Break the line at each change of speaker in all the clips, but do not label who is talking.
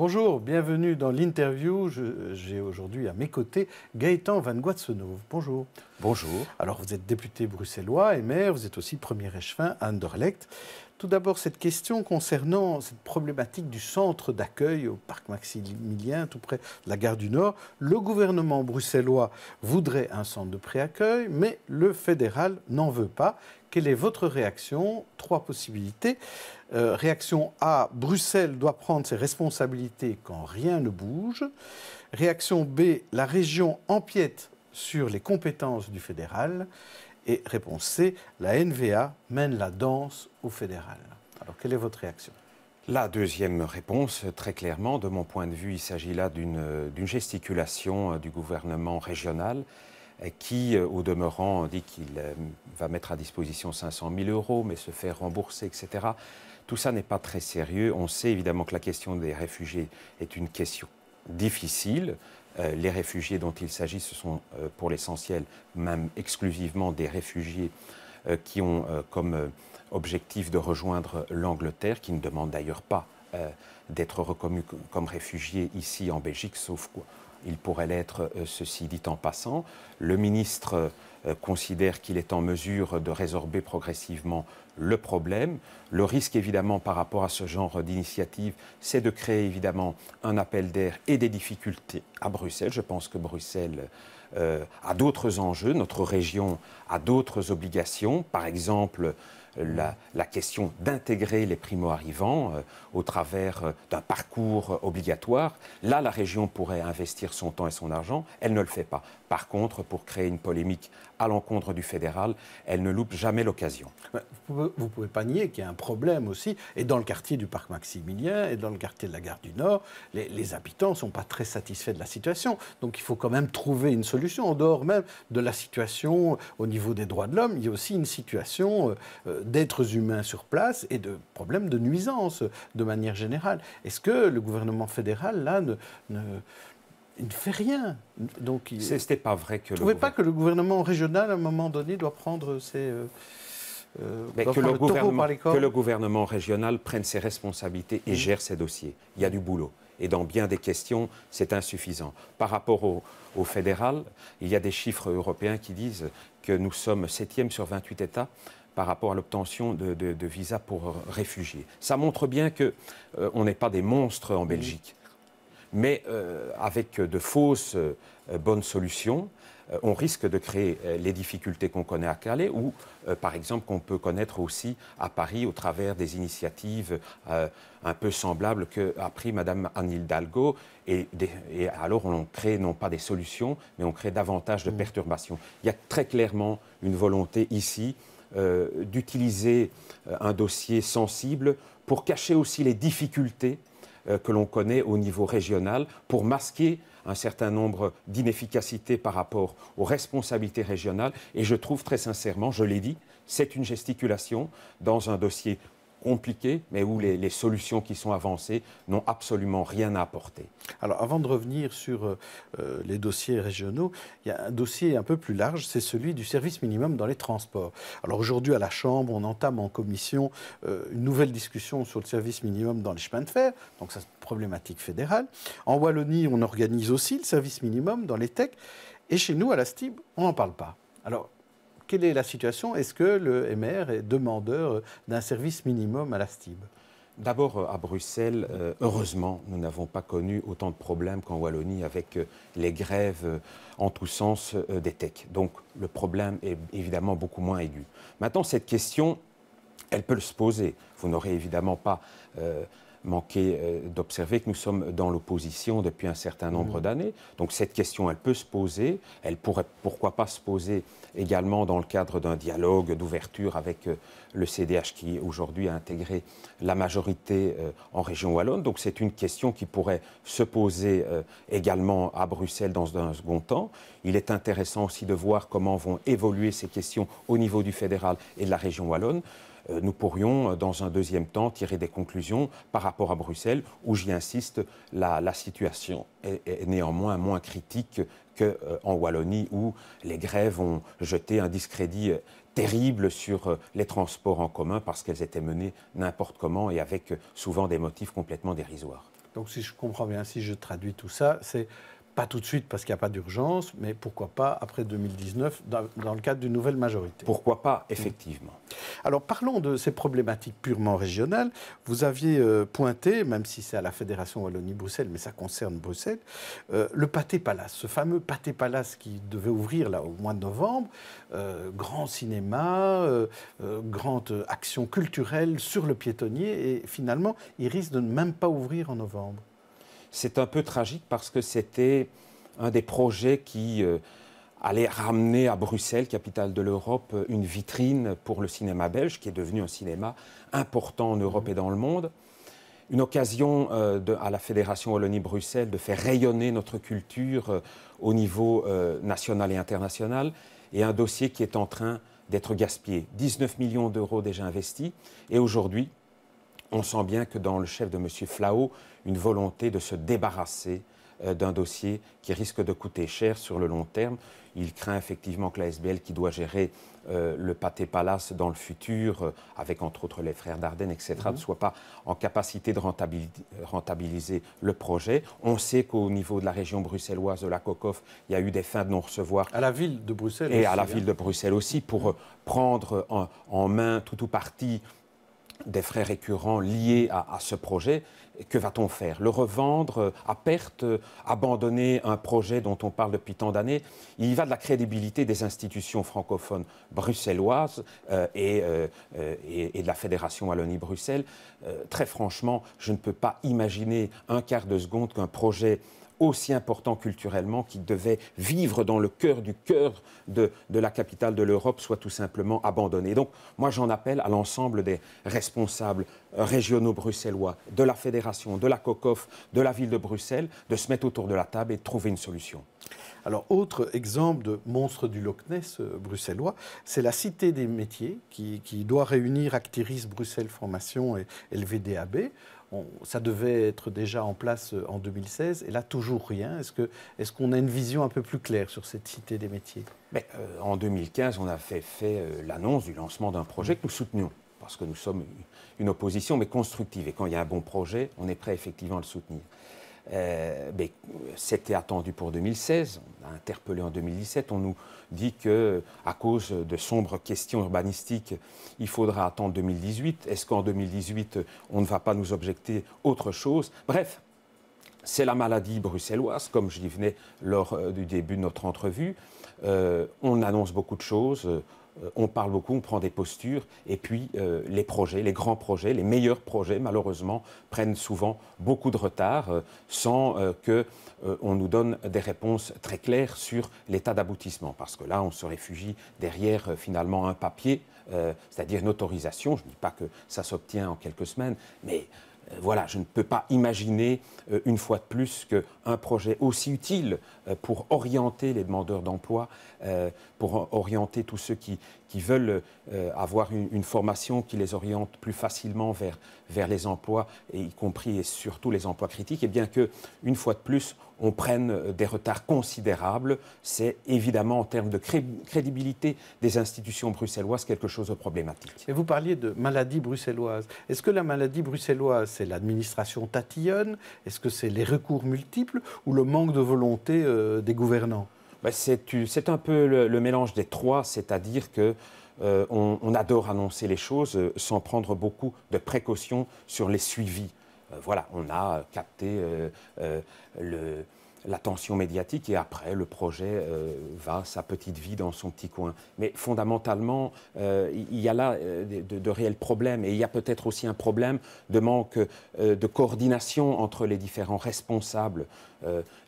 Bonjour, bienvenue dans l'interview. J'ai aujourd'hui à mes côtés Gaëtan Van Goitsenhoven. Bonjour.
Bonjour.
Alors vous êtes député bruxellois et maire, vous êtes aussi premier échevin à Anderlecht. Tout d'abord, cette question concernant cette problématique du centre d'accueil au parc Maximilien, tout près de la gare du Nord. Le gouvernement bruxellois voudrait un centre de préaccueil, mais le fédéral n'en veut pas. Quelle est votre réaction? Trois possibilités. Réaction A, Bruxelles doit prendre ses responsabilités quand rien ne bouge. Réaction B, la région empiète sur les compétences du fédéral. Et réponse C, la NVA mène la danse au fédéral. Alors, quelle est votre réaction?
La deuxième réponse, très clairement, de mon point de vue, il s'agit là d'une gesticulation du gouvernement régional qui, au demeurant, dit qu'il va mettre à disposition 500 000 €, mais se faire rembourser, etc. Tout ça n'est pas très sérieux. On sait évidemment que la question des réfugiés est une question difficile. Les réfugiés dont il s'agit, ce sont pour l'essentiel, même exclusivement des réfugiés qui ont comme objectif de rejoindre l'Angleterre, qui ne demandent d'ailleurs pas d'être reconnus comme réfugiés ici en Belgique, sauf quoi il pourrait l'être, ceci dit en passant. Le ministre considère qu'il est en mesure de résorber progressivement le problème. Le risque, évidemment, par rapport à ce genre d'initiative, c'est de créer, évidemment, un appel d'air et des difficultés à Bruxelles. Je pense que Bruxelles a d'autres enjeux, notre région a d'autres obligations. Par exemple, la question d'intégrer les primo-arrivants au travers d'un parcours obligatoire. Là, la région pourrait investir son temps et son argent. Elle ne le fait pas. Par contre, pour créer une polémique à l'encontre du fédéral, elle ne loupe jamais l'occasion.
Vous ne pouvez pas nier qu'il y a un problème aussi, et dans le quartier du parc Maximilien, et dans le quartier de la gare du Nord, les habitants ne sont pas très satisfaits de la situation. Donc il faut quand même trouver une solution. En dehors même de la situation au niveau des droits de l'homme, il y a aussi une situation d'êtres humains sur place et de problèmes de nuisance de manière générale. Est-ce que le gouvernement fédéral, là, il ne fait rien? Donc,
ce n'est pas vrai que...
Vous ne trouvez pas que le gouvernement régional, à un moment donné, doit prendre ses...
que le gouvernement régional prenne ses responsabilités et gère ses dossiers. Il y a du boulot. Et dans bien des questions, c'est insuffisant. Par rapport au fédéral, il y a des chiffres européens qui disent que nous sommes 7e sur 28 États par rapport à l'obtention de visas pour réfugiés. Ça montre bien qu'on n'est pas des monstres en Belgique. Mais avec de fausses bonnes solutions, on risque de créer les difficultés qu'on connaît à Calais ou, par exemple, qu'on peut connaître aussi à Paris au travers des initiatives un peu semblables qu'a pris Mme Anne Hidalgo. Et alors, on crée non pas des solutions, mais on crée davantage de perturbations. Il y a très clairement une volonté ici d'utiliser un dossier sensible pour cacher aussi les difficultés que l'on connaît au niveau régional, pour masquer un certain nombre d'inefficacités par rapport aux responsabilités régionales. Et je trouve très sincèrement, je l'ai dit, c'est une gesticulation dans un dossier compliqué, mais où les solutions qui sont avancées n'ont absolument rien à apporter.
Alors, avant de revenir sur les dossiers régionaux, il y a un dossier un peu plus large, c'est celui du service minimum dans les transports. Alors aujourd'hui, à la Chambre, on entame en commission une nouvelle discussion sur le service minimum dans les chemins de fer, donc ça c'est une problématique fédérale. En Wallonie, on organise aussi le service minimum dans les TEC, et chez nous, à la STIB, on n'en parle pas. Alors, quelle est la situation? Est-ce que le MR est demandeur d'un service minimum à la STIB?
D'abord, à Bruxelles, heureusement, nous n'avons pas connu autant de problèmes qu'en Wallonie avec les grèves en tous sens des TEC. Donc, le problème est évidemment beaucoup moins aigu. Maintenant, cette question, elle peut se poser. Vous n'aurez évidemment pas manqué d'observer que nous sommes dans l'opposition depuis un certain nombre d'années. Donc cette question, elle peut se poser. Elle pourrait, pourquoi pas, se poser également dans le cadre d'un dialogue d'ouverture avec le CDH qui aujourd'hui a intégré la majorité en région wallonne. Donc c'est une question qui pourrait se poser également à Bruxelles dans un second temps. Il est intéressant aussi de voir comment vont évoluer ces questions au niveau du fédéral et de la région wallonne. Nous pourrions, dans un deuxième temps, tirer des conclusions par rapport à Bruxelles, où, j'y insiste, la situation est néanmoins moins critique qu'en Wallonie, où les grèves ont jeté un discrédit terrible sur les transports en commun parce qu'elles étaient menées n'importe comment et avec souvent des motifs complètement dérisoires.
Donc si je comprends bien, si je traduis tout ça, c'est pas tout de suite parce qu'il n'y a pas d'urgence, mais pourquoi pas après 2019 dans le cadre d'une nouvelle majorité.
Pourquoi pas, effectivement.
Alors parlons de ces problématiques purement régionales. Vous aviez pointé, même si c'est à la Fédération Wallonie-Bruxelles, mais ça concerne Bruxelles, le Pâté Palace, ce fameux Pâté Palace qui devait ouvrir là, au mois de novembre, grand cinéma, grande action culturelle sur le piétonnier, et finalement, il risque de ne même pas ouvrir en novembre.
C'est un peu tragique parce que c'était un des projets qui allait ramener à Bruxelles, capitale de l'Europe, une vitrine pour le cinéma belge, qui est devenu un cinéma important en Europe et dans le monde. Une occasion à la Fédération Wallonie-Bruxelles de faire rayonner notre culture au niveau national et international, et un dossier qui est en train d'être gaspillé. 19 millions d'euros déjà investis, et aujourd'hui, on sent bien que dans le chef de M. Flao, une volonté de se débarrasser d'un dossier qui risque de coûter cher sur le long terme. Il craint effectivement que la SBL, qui doit gérer le Pâté Palace dans le futur, avec entre autres les frères Dardenne, etc., ne soit pas en capacité de rentabiliser le projet. On sait qu'au niveau de la région bruxelloise, de la COCOF, il y a eu des fins de non-recevoir.
À la ville de Bruxelles
et
aussi,
à la ville de Bruxelles aussi, pour prendre en main tout ou partie des frais récurrents liés à ce projet. Que va-t-on faire? Le revendre à perte? Abandonner un projet dont on parle depuis tant d'années? Il y va de la crédibilité des institutions francophones bruxelloises et de la Fédération Wallonie-Bruxelles. Très franchement, je ne peux pas imaginer un quart de seconde qu'un projet aussi important culturellement, qui devait vivre dans le cœur du cœur de la capitale de l'Europe, soit tout simplement abandonné. Donc, moi, j'en appelle à l'ensemble des responsables régionaux bruxellois, de la Fédération, de la COCOF, de la ville de Bruxelles, de se mettre autour de la table et de trouver une solution.
Alors, autre exemple de monstre du Loch Ness bruxellois, c'est la Cité des métiers qui doit réunir Actiris Bruxelles Formation et le VDAB. Ça devait être déjà en place en 2016 et là, toujours rien. Est-ce qu'on a une vision un peu plus claire sur cette Cité des métiers?
En 2015, on a fait l'annonce du lancement d'un projet que nous soutenions, parce que nous sommes une opposition, mais constructive. Et quand il y a un bon projet, on est prêt effectivement à le soutenir. C'était attendu pour 2016, on a interpellé en 2017, on nous dit qu'à cause de sombres questions urbanistiques, il faudra attendre 2018. Est-ce qu'en 2018, on ne va pas nous objecter autre chose? Bref, c'est la maladie bruxelloise, comme je y venais lors du début de notre entrevue. On annonce beaucoup de choses. On parle beaucoup, on prend des postures, et puis les projets, les grands projets, les meilleurs projets, malheureusement, prennent souvent beaucoup de retard sans qu'on nous donne des réponses très claires sur l'état d'aboutissement. Parce que là, on se réfugie derrière finalement un papier, c'est-à-dire une autorisation. Je ne dis pas que ça s'obtient en quelques semaines, mais voilà, je ne peux pas imaginer une fois de plus qu'un projet aussi utile pour orienter les demandeurs d'emploi, pour orienter tous ceux qui veulent avoir une formation qui les oriente plus facilement vers les emplois, et y compris et surtout les emplois critiques, et bien qu'une fois de plus, on prenne des retards considérables. C'est évidemment, en termes de crédibilité des institutions bruxelloises, quelque chose de problématique.
Et vous parliez de maladie bruxelloise. Est-ce que la maladie bruxelloise, c'est l'administration tatillonne? Est-ce que c'est les recours multiples ou le manque de volonté des gouvernants?
C'est un peu le mélange des trois, c'est-à-dire qu'on adore annoncer les choses sans prendre beaucoup de précautions sur les suivis. Voilà, on a capté l'attention médiatique et après, le projet va sa petite vie dans son petit coin. Mais fondamentalement, il y a là de réels problèmes, et il y a peut-être aussi un problème de manque de coordination entre les différents responsables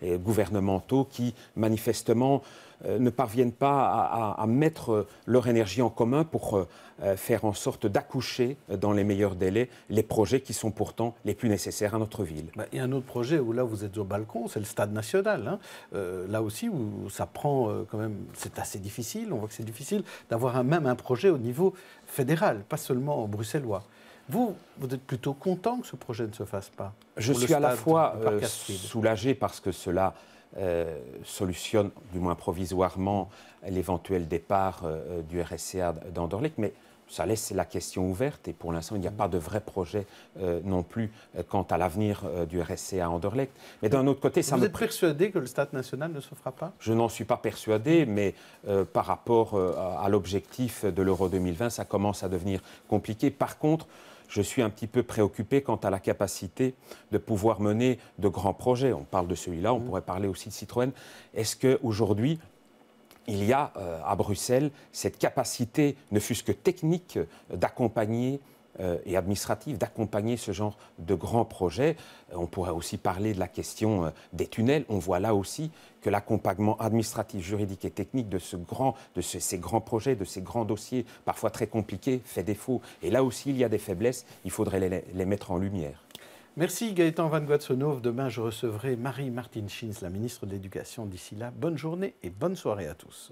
gouvernementaux qui, manifestement, ne parviennent pas à mettre leur énergie en commun pour faire en sorte d'accoucher dans les meilleurs délais les projets qui sont pourtant les plus nécessaires à notre ville.
Il y a un autre projet où là vous êtes au balcon, c'est le Stade national. Hein. Là aussi où ça prend quand même, c'est assez difficile, on voit que c'est difficile d'avoir même un projet au niveau fédéral, pas seulement bruxellois. Vous êtes plutôt content que ce projet ne se fasse pas?
Je suis à la fois soulagé parce que cela solutionne, du moins provisoirement, l'éventuel départ du RSCA d'Anderlecht, mais ça laisse la question ouverte et pour l'instant, il n'y a pas de vrai projet non plus quant à l'avenir du RSC à Anderlecht. Mais d'un autre côté,
Vous êtes persuadé que le Stade national ne se fera pas?
Je n'en suis pas persuadé, mais par rapport à l'objectif de l'Euro 2020, ça commence à devenir compliqué. Par contre, je suis un petit peu préoccupé quant à la capacité de pouvoir mener de grands projets. On parle de celui-là, on pourrait parler aussi de Citroën. Est-ce qu'aujourd'hui, il y a à Bruxelles cette capacité, ne fût-ce que technique, d'accompagner et administrative, d'accompagner ce genre de grands projets? On pourrait aussi parler de la question des tunnels. On voit là aussi que l'accompagnement administratif, juridique et technique de ces grands projets, de ces grands dossiers, parfois très compliqués, fait défaut. Et là aussi, il y a des faiblesses, il faudrait les mettre en lumière.
Merci Gaëtan Van Goatsonov. Demain, je recevrai Marie-Martine Schins, la ministre de l'Éducation. D'ici là, bonne journée et bonne soirée à tous.